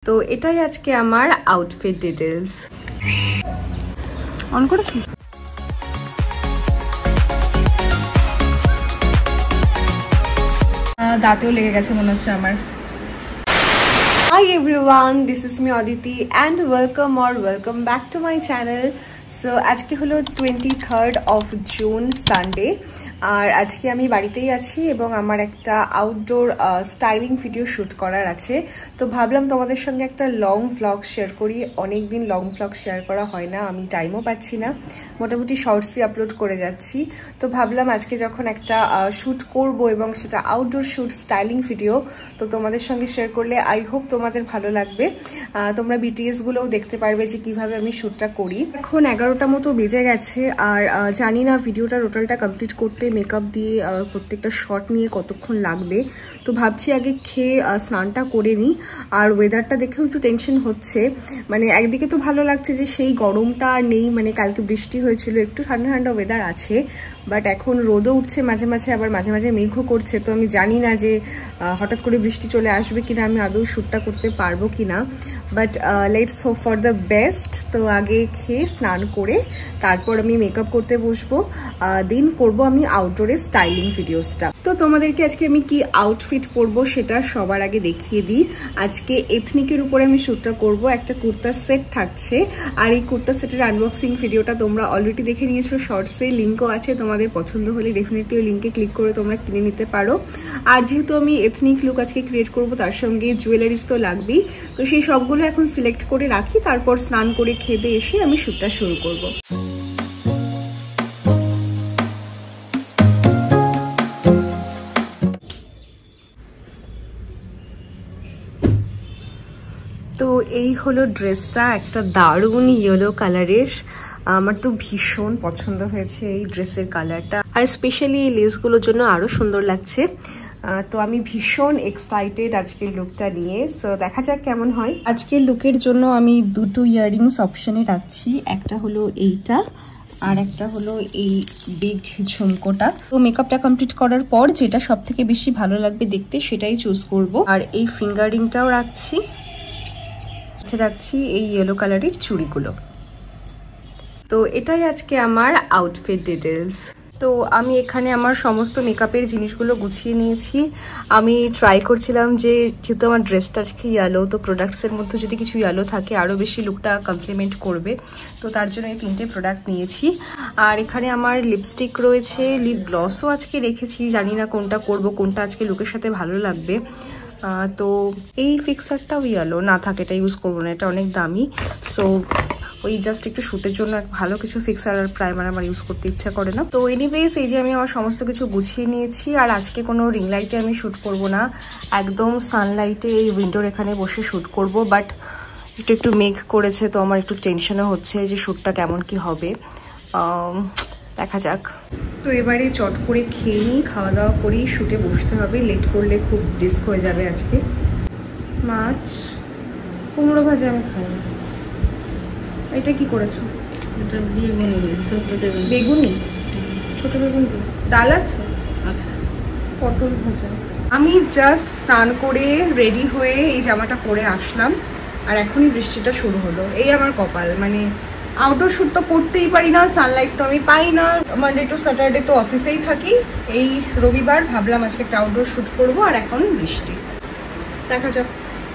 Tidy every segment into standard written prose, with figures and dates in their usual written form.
তো এটাই আজকে আমার আউটফিট ডিটেলস। অন করেছিস? দাঁতেও লেগে গেছে মনে হচ্ছে আমার। Hi everyone, this is me Aditi and welcome back to my channel. So আজকে হলো 23rd of June Sunday আর আজকে আমি বাড়িতেই আছি এবং আমার একটা আউটডোর স্টাইলিং ভিডিও শুট করার আছে। তো ভাবলাম তোমাদের সঙ্গে একটা লং ভ্লগ শেয়ার করি। অনেকদিন লং ভ্লগ শেয়ার করা হয় না, আমি টাইমও পাচ্ছি না, মোটামুটি শর্টসই আপলোড করে যাচ্ছি। তো ভাবলাম আজকে যখন একটা শুট করব এবং সেটা আউটডোর শুট স্টাইলিং ভিডিও, তো তোমাদের সঙ্গে শেয়ার করলে আই হোপ তোমাদের ভালো লাগবে। তোমরা বিটিএস গুলোও দেখতে পারবে যে কিভাবে আমি শুটটা করি। এখন 11টা মতো বেজে গেছে আর জানি না ভিডিওটা টোটালটা কমপ্লিট করতে মেকআপ দিয়ে প্রত্যেকটা শট নিয়ে কতক্ষণ লাগবে। তো ভাবছি আগে খেয়ে স্নানটা করে নিই। আর ওয়েদারটা দেখেও একটু টেনশন হচ্ছে, মানে একদিকে তো ভালো লাগছে যে সেই গরমটা আর নেই, মানে কালকে বৃষ্টি হয়েছিল, একটু ঠান্ডা ঠান্ডা ওয়েদার আছে, বাট এখন রোদও উঠছে মাঝে মাঝে, আবার মাঝে মাঝে মেঘও করছে। তো আমি জানি না যে হঠাৎ করে বৃষ্টি চলে আসবে কিনা, আমি আদৌ শ্যুটটা করতে পারবো কিনা, but let's hope for the best. তো আগে খেয়ে স্নান করে তারপর আমি মেকআপ করতে বসবো, দেন করবো আমি আউটডোরে স্টাইলিং ভিডিওসটা। তো তোমাদেরকে আজকে আমি কি আউটফিট পরবো সেটা সবার আগে দেখিয়ে দিই। আজকে এথনিকের উপরে আমি শ্যুটটা করব, একটা কুর্তা সেট থাকছে আর এই কুর্তা সেটের আনবক্সিং ভিডিওটা তোমরা অলরেডি দেখে নিয়েছো শর্টসে, লিঙ্কও আছে, তোমাদের পছন্দ হলে ডেফিনেটলি ওই লিঙ্কে ক্লিক করে তোমরা কিনে নিতে পারো। আর যেহেতু আমি এথনিক লুক আজকে ক্রিয়েট করব, তার সঙ্গে জুয়েলারিজ তো লাগবেই, তো সেই সবগুলো এখন সিলেক্ট করে রাখি, তারপর স্নান করে খেয়ে এসে আমি শ্যুটটা শুরু করব। তো এই হলো ড্রেসটা, একটা দারুণ ইয়েলো কালারের, আমার তো ভীষণ পছন্দ হয়েছে এই ড্রেসের কালারটা, আর স্পেশালি এই লেসগুলোর জন্য আরো সুন্দর লাগছে। তো আমি ভীষণ এক্সাইটেড আজকের লুকটা নিয়ে, সো দেখা যাক কেমন হয়। আজকের লুকের জন্য আমি দুটো ইয়াররিংস অপশনে রাখছি, একটা হলো এইটা আর একটা হলো এই বিগ ঝুমকোটা। তো মেকআপটা কমপ্লিট করার পর যেটা সব থেকে বেশি ভালো লাগবে দেখতে সেটাই চুজ করব। আর এই ফিঙ্গার রিংটাও রাখছি এই ইয়েলো কালারের চুড়িগুলো। তো এটাই আজকে আমার আউটফিট ডিটেলস। তো আমি এখানে আমার সমস্ত মেকআপের জিনিসগুলো গুছিয়ে নিয়েছি। আমি ট্রাই করছিলাম যে যেহেতু আমার ড্রেসটা আজকে ইয়েলো, তো প্রোডাক্টসের মধ্যে যদি কিছু ইয়েলো থাকে আরও বেশি লুকটা কমপ্লিমেন্ট করবে, তো তার জন্য এই 3টে প্রোডাক্ট নিয়েছি। আর এখানে আমার লিপস্টিক রয়েছে, লিপ গ্লসও আজকে রেখেছি, জানি না কোনটা করব, কোনটা আজকে লুকের সাথে ভালো লাগবে। তো এই ফিক্সারটাও ইয়েলো না থাকে, এটা ইউজ করবো না, এটা অনেক দামি, সো ওই জাস্ট একটু শ্যুটের জন্য ভালো কিছু ফিক্সার আর প্রাইমার আমার ইউজ করতে ইচ্ছা করে না। তো এনিওয়েজ এই যে আমি আমার সমস্ত কিছু গুছিয়ে নিয়েছি। আর আজকে কোনো রিং লাইটে আমি শ্যুট করব না, একদম সানলাইটে এই উইন্ডোর এখানে বসে শ্যুট করব, বাট একটু মেঘ করেছে, তো আমার একটু টেনশনও হচ্ছে যে শ্যুটটা কেমন কি হবে, দেখা যাক। তো এবারে চট করে খেয়ে নিই, খাওয়া দাওয়া করেই শ্যুটে বসতে হবে, লেট করলে খুব রিস্ক হয়ে যাবে। আজকে মাছ কুমড়ো ভাজা আমি খাই না। এটা কি করেছো? এটা বেগুনি, বেগুনি, ছোট বেগুন, ডাল আছে, আচ্ছা, পটল ভাজা। আমি জাস্ট স্নান করে রেডি হয়ে এই জামাটা পরে আসলাম আর এখনই বৃষ্টিটা শুরু হলো। এই আমার কপাল, মানে আউটডোর শ্যুট তো করতেই পারি না, সানলাইট তো আমি পাই না, মানডে টু স্যাটারডে তো অফিসেই থাকি। এই রবিবার ভাবলাম আজকে একটা আউটডোর শ্যুট করবো আর এখন বৃষ্টি, দেখা যাক।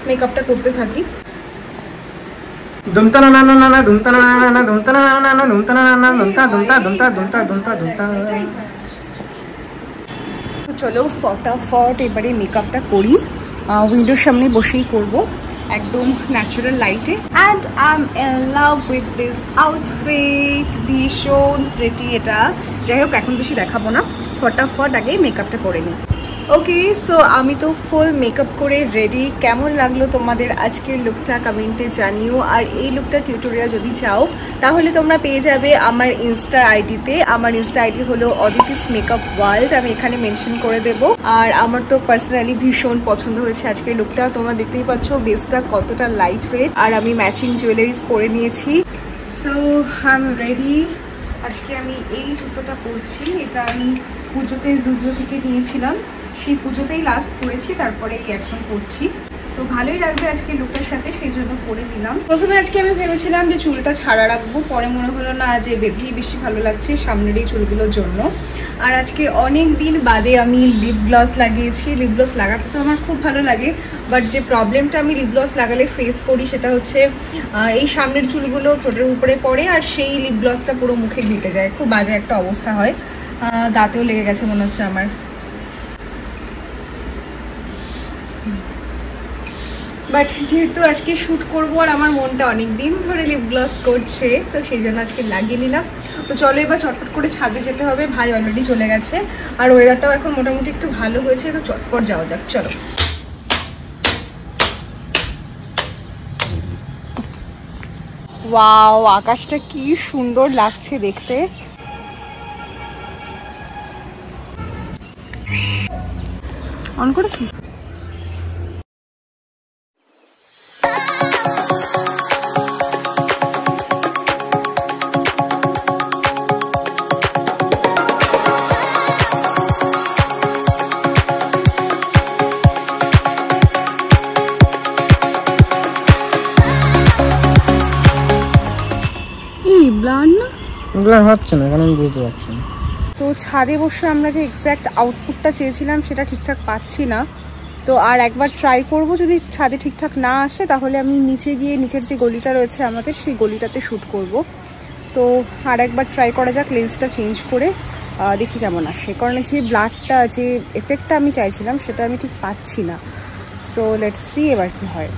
মেকআপটা করতে থাকি। চলো ফটাফট এবারে মেকআপটা করি, উইন্ডোর সামনে বসেই করব, একদম ন্যাচারাল লাইটে। And I am in love with this outfit, ভীষণ প্রিটি এটা। যাই হোক এখন বেশি দেখাবো না, ফটাফট আগে মেকআপটা করে নিই। ওকে, সো আমি তো ফুল মেকআপ করে রেডি। কেমন লাগলো তোমাদের আজকের লুকটা কমেন্টে জানিও। আর এই লুকটা টিউটোরিয়াল যদি চাও তাহলে তোমরা পেয়ে যাবে আমার ইনস্টা আইডিতে। আমার ইনস্টা আইডি হলো অদিতিস মেকআপ ওয়ার্ল্ড, আমি এখানে মেনশন করে দেব। আর আমার তো পার্সোনালি ভীষণ পছন্দ হয়েছে আজকের লুকটা, তোমরা দেখতেই পাচ্ছ বেসটা কতটা লাইট ওয়েট, আর আমি ম্যাচিং জুয়েলারিজ পরে নিয়েছি। So I am ready. আজকে আমি এই জুতোটা পরছি, এটা আমি পুজোতে জুডিও থেকে নিয়েছিলাম, সেই পুজোতেই লাস্ট পরেছি, তারপরে এখন পরছি। তো ভালোই লাগবে আজকে লুকের সাথে, সেই জন্য পরে নিলাম। প্রথমে আজকে আমি ভেবেছিলাম যে চুলটা ছাড়া রাখবো, পরে মনে হলো না যে বেঁধেই বেশি ভালো লাগছে সামনের এই চুলগুলোর জন্য। আর আজকে অনেক দিন বাদে আমি লিপ গ্লস লাগিয়েছি। লিপ গ্লস লাগাতে তো আমার খুব ভালো লাগে, বাট যে প্রবলেমটা আমি লিপ গ্লস লাগালে ফেস করি সেটা হচ্ছে এই সামনের চুলগুলো ঠোঁটের উপরে পড়ে আর সেই লিপ গ্লসটা পুরো মুখে ঘেঁটে যায়, খুব বাজে একটা অবস্থা হয়। দাঁতেও লেগে গেছে মনে হচ্ছে আমার। বাট যেহেতু আজকে শ্যুট করবো আর আমার মনটা অনেক দিন ধরে লিপ গ্লস করছে, তো সেই জন্য আজকে লাগিয়ে নিলাম। তো চলো এবার চটপট করে ছাদে যেতে হবে, ভাই অলরেডি চলে গেছে আর ওয়েদারটাও এখন মোটামুটি একটু ভালো হয়েছে, তো চটপট যাওয়া যাক। চলো। ওয়াও, আকাশটা কি সুন্দর লাগছে দেখতে। অন করেছিস? হচ্ছে না, কারণ বুঝতে পারছি না। তো ছাদে বসে আমরা যে এক্স্যাক্ট আউটপুটটা চেয়েছিলাম সেটা ঠিকঠাক পাচ্ছি না, তো আর একবার ট্রাই করব। যদি ছাদে ঠিকঠাক না আসে তাহলে আমি নিচে গিয়ে নিচের যে গলিটা রয়েছে আমাদের সেই গলিটাতে শ্যুট করব। তো আর একবার ট্রাই করা যাক লেন্সটা চেঞ্জ করে, দেখি কেমন আসে, কারণ যে ব্লাডটা যে এফেক্টটা আমি চাইছিলাম সেটা আমি ঠিক পাচ্ছি না। সো লেটস সি এবার কি হয়।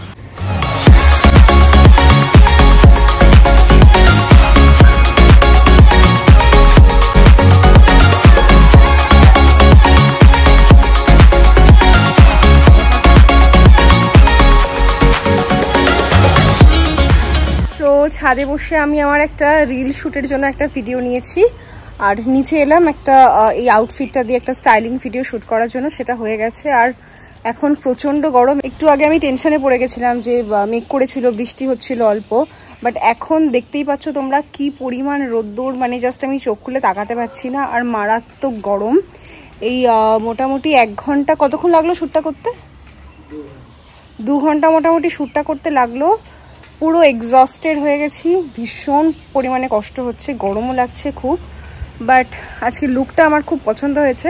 ছাদে বসে আমি আমার একটা রিল শ্যুটের জন্য একটা ভিডিও নিয়েছি, আর নিচে এলাম একটা এই আউটফিটটা দিয়ে একটা স্টাইলিং ভিডিও শ্যুট করার জন্য, সেটা হয়ে গেছে। আর এখন প্রচন্ড গরম। একটু আগে আমি টেনশনে পড়ে গেছিলাম যে মেঘ করেছিল, বৃষ্টি হচ্ছিল অল্প, বাট এখন দেখতেই পাচ্ছ তোমরা কি পরিমাণ রোদ্দুর, মানে জাস্ট আমি চোখ খুলে তাকাতে পারছি না, আর মারাত্মক গরম। এই মোটামুটি 1 ঘন্টা, কতক্ষণ লাগলো শ্যুটটা করতে? 2 ঘন্টা মোটামুটি শ্যুটটা করতে লাগলো। পুরো এক্সস্টেড হয়ে গেছি, ভীষণ পরিমাণে কষ্ট হচ্ছে, গরমও লাগছে খুব, বাট আজকে লুকটা আমার খুব পছন্দ হয়েছে।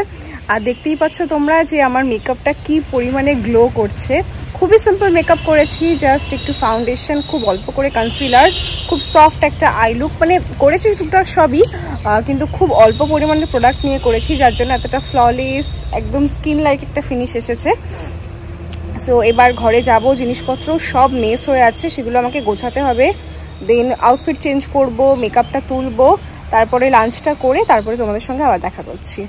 আর দেখতেই পাচ্ছ তোমরা যে আমার মেকআপটা কি পরিমাণে গ্লো করছে। খুবই সিম্পল মেকআপ করেছি, জাস্ট একটু ফাউন্ডেশন, খুব অল্প করে কনসিলার, খুব সফট একটা আই লুক, মানে করেছি টুকটাক সবই, কিন্তু খুব অল্প পরিমাণে প্রোডাক্ট নিয়ে করেছি, যার জন্য এতটা ফ্ললেস একদম স্কিন লাইক একটা ফিনিশ এসেছে। সো এবার ঘরে যাব, জিনিসপত্র সব মেস হয়ে আছে, সেগুলো আমাকে গোছাতে হবে, দেন আউটফিট চেঞ্জ করব, মেকআপটা তুলবো, তারপরে লাঞ্চটা করে তারপরে তোমাদের সঙ্গে আবার দেখা করছি।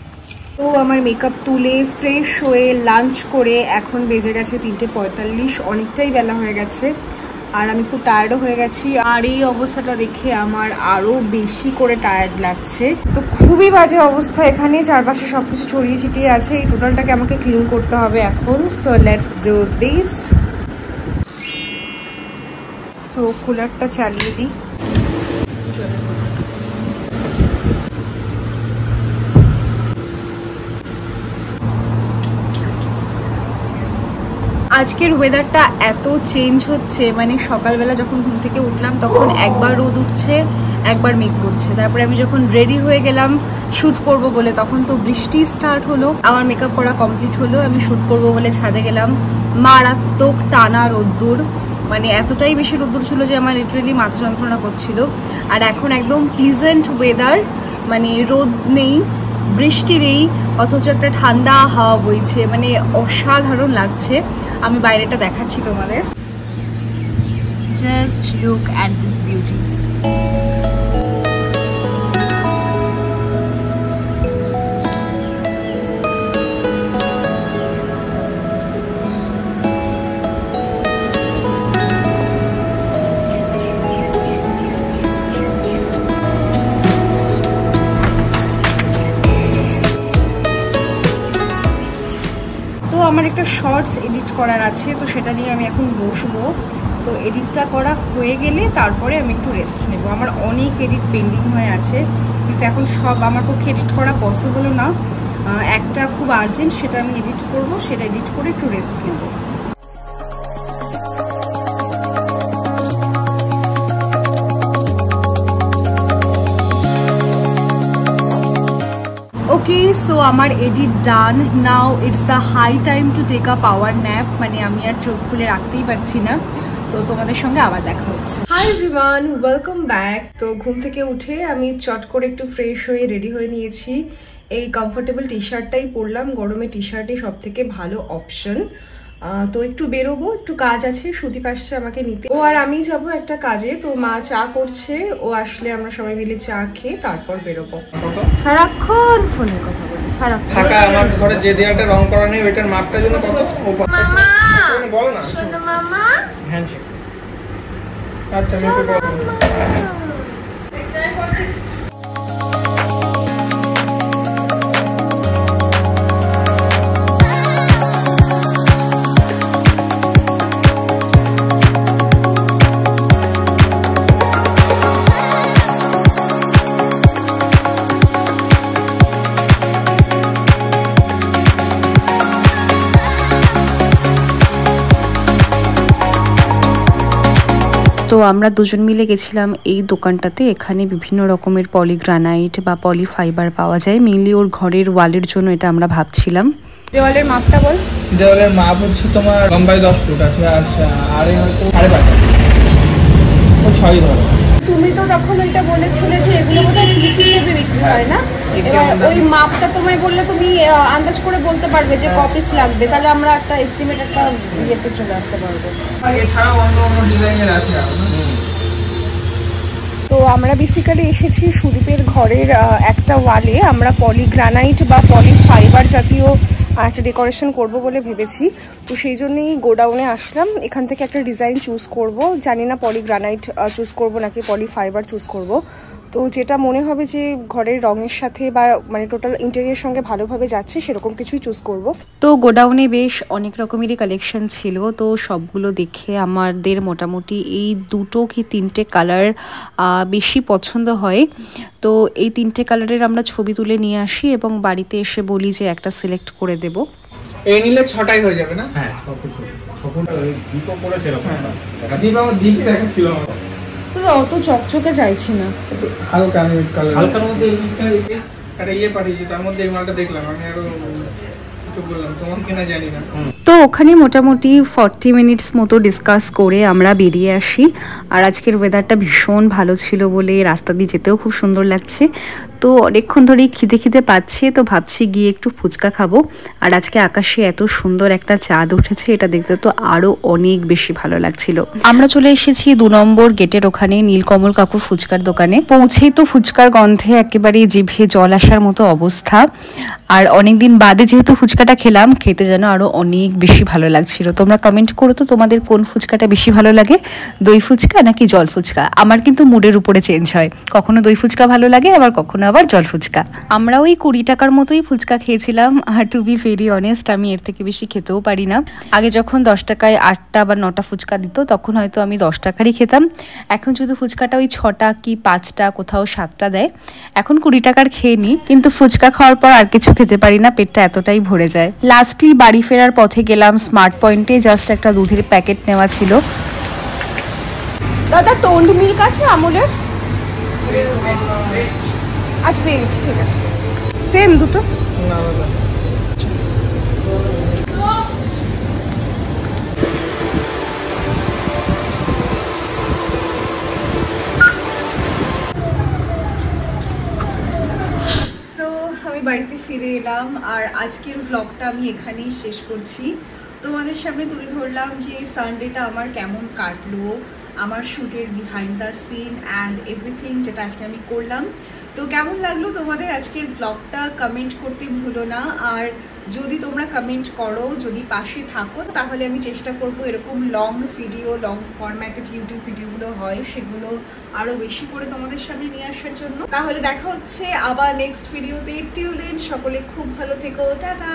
তো আমার মেকআপ তুলে ফ্রেশ হয়ে লাঞ্চ করে এখন বেজে গেছে 3:45, অনেকটাই বেলা হয়ে গেছে আর আমি খুব টায়ার্ডও হয়ে গেছি। আর এই অবস্থাটা দেখে আমার আরও বেশি করে টায়ার্ড লাগছে। তো খুবই বাজে অবস্থা, এখানে চারপাশে সবকিছু ছড়িয়ে ছিটিয়ে আছে, এই টোটালটাকে আমাকে ক্লিন করতে হবে এখন। So let's do this. তো কুলারটা চালিয়ে দিই। আজকের ওয়েদারটা এত চেঞ্জ হচ্ছে, মানে সকালবেলা যখন ঘুম থেকে উঠলাম তখন একবার রোদ উঠছে, একবার মেঘ করছে, তারপরে আমি যখন রেডি হয়ে গেলাম শ্যুট করব বলে তখন তো বৃষ্টি স্টার্ট হলো। আমার মেকআপ করা কমপ্লিট হলো, আমি শ্যুট করব বলে ছাদে গেলাম, মারাত্মক টানা রোদ্দুর, মানে এতটাই বেশি রোদ্দুর ছিল যে আমার লিটারেলি মাথা যন্ত্রণা করছিল। আর এখন একদম প্লিজেন্ট ওয়েদার, মানে রোদ নেই, বৃষ্টি নেই, অথচ একটা ঠান্ডা হাওয়া বইছে, মানে অসাধারণ লাগছে। আমি বাইরেটা দেখাচ্ছি তোমাদের, just look at this beauty. আমার একটা শর্টস এডিট করার আছে, তো সেটা নিয়ে আমি এখন বসবো। তো এডিটটা করা হয়ে গেলে তারপরে আমি একটু রেস্ট নেব। আমার অনেক এডিট পেন্ডিং হয়ে আছে, কিন্তু এখন সব আমার পক্ষে এডিট করা পসিবল না। একটা খুব আর্জেন্ট, সেটা আমি এডিট করব, সেটা এডিট করে একটু রেস্ট নেব। ওকে, সো আমার edit done. Now it's the high time to take a power nap. মানে আমি আর চোখ খুলে রাখতেই পারছি না, তো তোমাদের সঙ্গে আবার দেখা হচ্ছে। Hi everyone, welcome back. তো ঘুম থেকে উঠে আমি চট করে একটু ফ্রেশ হয়ে রেডি হয়ে নিয়েছি। এই কমফোর্টেবল টি শার্টটাই পরলাম, গরমে টি শার্টই সব থেকে ভালো অপশন। তো একটু বেরোবো, একটু কাজ আছে, সুদীপ আসছে আমাকে নিতে, ও আর আমি যাব একটা কাজে। তো মা চা করছে, ও আসলে আমরা সবাই মিলে চা খেয়ে তারপর বেরোবো। সারাক্ষণ ফোনে কথা বলি, সারাক্ষণ। আমার ঘরে যে দেয়ালটা রং করা নেই ওইটার মাপটা জন্য কত? মামা বল না। শোনো মামা, হ্যান্ডশেক। আচ্ছা আমি একটু বল। তো আমরা দুজন মিলে গেছিলাম এই দোকানটাতে। এখানে বিভিন্ন রকমের পলিগ্রানাইট বা পলি ফাইবার পাওয়া যায়। মেইনলি ওর ঘরের ওয়ালের জন্য এটা আমরা ভাবছিলাম। দেওয়ালের মাপটা বল। দেওয়ালের মাপ হচ্ছে তোমার লম্বায় 10 ফুট আছে, আর হয়তো 5.5 ও 6 ধরো। তুমি তো তখন ওইটা বলেছিলে যে এগুলো বোধহয় পিস হিসেবে বিক্রি হয় না? ওই মাপটা তোমায় বললে তুমি আন্দাজ করে বলতে পারবে যে ক পিস লাগবে, তাহলে আমরা একটা এস্টিমেট একটা ইয়েতে চলে আসতে পারবো। এছাড়াও অন্য অন্য ডিজাইনের আছে। তো আমরা বেসিক্যালি এসেছি সুদীপের ঘরের একটা ওয়ালে আমরা পলিগ্রানাইট বা পলি ফাইবার জাতীয় একটা ডেকোরেশন করব বলে ভেবেছি। তো সেই জন্যই গোডাউনে আসলাম, এখান থেকে একটা ডিজাইন চুজ করব। জানি না পলিগ্রানাইট চুজ করব নাকি পলি ফাইবার চুজ করব। তো যেটা মনে হবে যে ঘরের রঙের সাথে বা মানে টোটাল ইন্টেরিয়ার সঙ্গে ভালোভাবে যাচ্ছে সেরকম কিছুই চুজ করব। তো গোডাউনে বেশ অনেক রকমেরই কালেকশন ছিল, তো সবগুলো দেখে আমাদের মোটামুটি এই 2 কি 3টে কালার বেশি পছন্দ হয়। তো এই 3টে কালারের আমরা ছবি তুলে নিয়ে আসি এবং বাড়িতে এসে বলি যে একটা সিলেক্ট করে দেব। এই নিলে 6টাই হয়ে যাবে না? হ্যাঁ, সবকিছু 6 ফুট দীপও পড়েছে এরকম। দীপ আমার দীপ দেখাচ্ছিল আমার। তো অত চকচকে চাইছি না, হালকা কালার, হালকার মধ্যে একটা ইয়ে পাঠিয়েছি, তার মধ্যে এই মালটা দেখলাম আমি, আরো তো বললাম তোমার কিনা জানি না। তো ওখানে মোটামুটি 40 মিনিটস মতো ডিসকাস করে আমরা বেরিয়ে আসি। আর আজকের ওয়েদারটা ভীষণ ভালো ছিল বলে রাস্তা দিয়ে যেতেও খুব সুন্দর লাগছে। তো অনেকক্ষণ ধরেই খিদে পাচ্ছে, তো ভাবছি গিয়ে একটু ফুচকা খাবো। আর আজকে আকাশে এত সুন্দর একটা চাঁদ উঠেছে, এটা দেখতে তো আরো অনেক বেশি ভালো লাগছিল। আমরা চলে এসেছি 2 নম্বর গেটের ওখানে নীলকমল কাকুর ফুচকার দোকানে। পৌঁছেই তো ফুচকার গন্ধে একেবারে জিভে জল আসার মতো অবস্থা। আর অনেকদিন বাদে যেহেতু ফুচকাটা খেলাম, খেতে যেন আরো অনেক বেশি ভালো লাগছিল। তোমরা কমেন্ট করো তো তোমাদের কোন ফুচকাটা বেশি ভালো লাগে, দই ফুচকা নাকি জল ফুচকা? আমার কিন্তু মুডের উপরে চেঞ্জ হয়, কখনো দই ফুচকা ভালো লাগে আবার কখনো আবার জল ফুচকা। আমরা ওই 20 টাকার মতোই ফুচকা খেয়েছিলাম। আর টু বি ভেরি অনেস্ট, আমি এর থেকে বেশি খেতেও পারি না। আগে যখন 10 টাকায় 8টা বা 9টা ফুচকা দিত তখন হয়তো আমি 10 টাকারই খেতাম। এখন শুধু ফুচকাটা ওই 6টা কি 5টা, কোথাও 7টা দেয়। এখন 20 টাকার খেয়ে নিই, কিন্তু ফুচকা খাওয়ার পর আর কিছু খেতে পারি না, পেটটা এতটাই ভরে যায়। লাস্টলি বাড়ি ফেরার পথে গেলাম স্মার্ট পয়েন্টে, জাস্ট একটা দুধের প্যাকেট নেওয়া ছিল। দাদা টোন্ড মিল্ক আছে আমুলের? আচ্ছা পেয়ে গেছি, ঠিক আছে। সেম দুটো? আমি বাড়িতে ফিরে এলাম আর আজকের ভ্লগটা আমি এখানেই শেষ করছি। তোমাদের সামনে তুলে ধরলাম যে সানডেটা আমার কেমন কাটলো, আমার শ্যুটের behind the scene and everything যেটা আজকে আমি করলাম। তো কেমন লাগলো তোমাদের আজকের ব্লগটা কমেন্ট করতে ভুলো না। আর যদি তোমরা কমেন্ট করো, যদি পাশে থাকো, তাহলে আমি চেষ্টা করবো এরকম long video, long formatted YouTube ভিডিওগুলো হয় সেগুলো আরো বেশি করে তোমাদের সামনে নিয়ে আসার জন্য। তাহলে দেখা হচ্ছে আবার নেক্সট ভিডিওতে। টিল দেন সকলে খুব ভালো থেকো, টাটা।